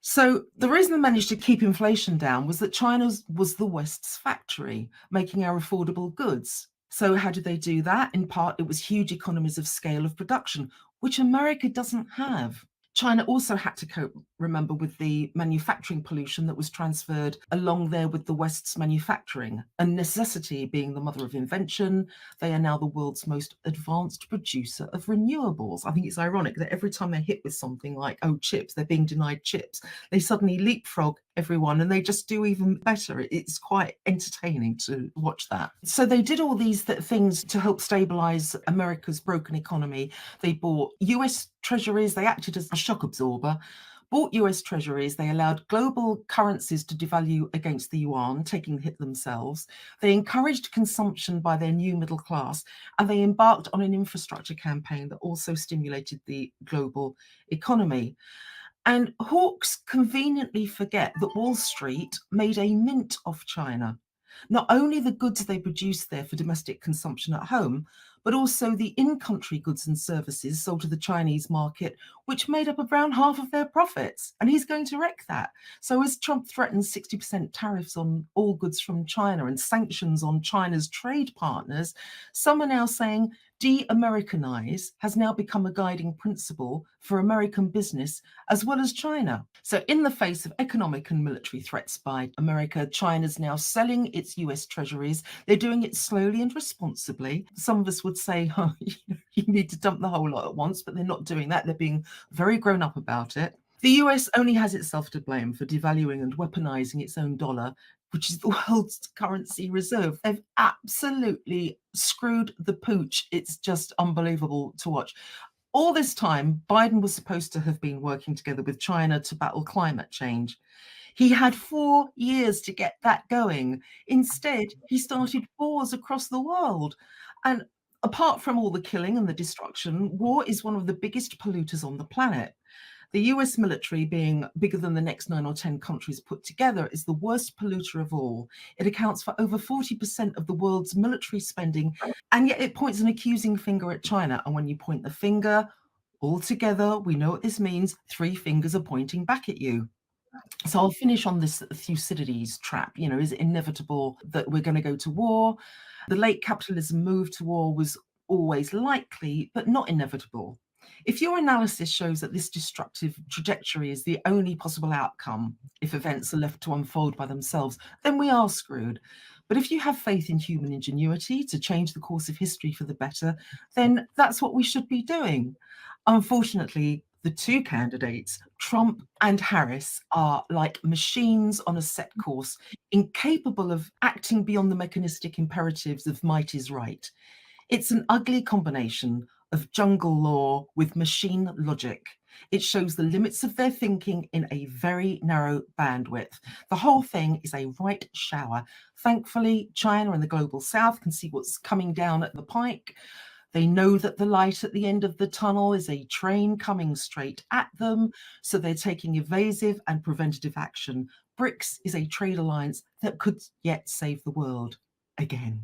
So the reason they managed to keep inflation down was that China was the West's factory, making our affordable goods. So how did they do that? In part, it was huge economies of scale of production, which America doesn't have. China also had to cope, remember, with the manufacturing pollution that was transferred along there with the West's manufacturing. And necessity being the mother of invention, they are now the world's most advanced producer of renewables. I think it's ironic that every time they're hit with something like, oh, chips, they're being denied chips, they suddenly leapfrog everyone and they just do even better. It's quite entertaining to watch that. So they did all these things to help stabilize America's broken economy. They bought US treasuries, they acted as a shock absorber, bought US treasuries, they allowed global currencies to devalue against the yuan, taking the hit themselves. They encouraged consumption by their new middle class, and they embarked on an infrastructure campaign that also stimulated the global economy. And hawks conveniently forget that Wall Street made a mint of China. Not only the goods they produced there for domestic consumption at home, but also the in-country goods and services sold to the Chinese market, which made up around half of their profits. And he's going to wreck that. So as Trump threatens 60% tariffs on all goods from China and sanctions on China's trade partners, some are now saying de-Americanize has now become a guiding principle for American business as well as China. So in the face of economic and military threats by America, China's now selling its US treasuries. They're doing it slowly and responsibly. Some of us would say, oh, you need to dump the whole lot at once, but they're not doing that. They're being very grown up about it. The US only has itself to blame for devaluing and weaponizing its own dollar, which is the world's currency reserve. They've absolutely screwed the pooch. It's just unbelievable to watch. All this time, Biden was supposed to have been working together with China to battle climate change. He had 4 years to get that going. Instead, he started wars across the world. And apart from all the killing and the destruction, war is one of the biggest polluters on the planet. The US military, being bigger than the next 9 or 10 countries put together, is the worst polluter of all. It accounts for over 40% of the world's military spending, and yet it points an accusing finger at China. And when you point the finger, all together, we know what this means. 3 fingers are pointing back at you. So I'll finish on this Thucydides trap. Is it inevitable that we're going to go to war? The late capitalism move to war was always likely, but not inevitable. If your analysis shows that this destructive trajectory is the only possible outcome, if events are left to unfold by themselves, then we are screwed. But if you have faith in human ingenuity to change the course of history for the better, then that's what we should be doing. Unfortunately, the 2 candidates, Trump and Harris, are like machines on a set course, incapable of acting beyond the mechanistic imperatives of might is right. It's an ugly combination of jungle law with machine logic. It shows the limits of their thinking in a very narrow bandwidth. The whole thing is a right shower. Thankfully, China and the global south can see what's coming down at the pike. They know that the light at the end of the tunnel is a train coming straight at them, so they're taking evasive and preventative action. BRICS is a trade alliance that could yet save the world again.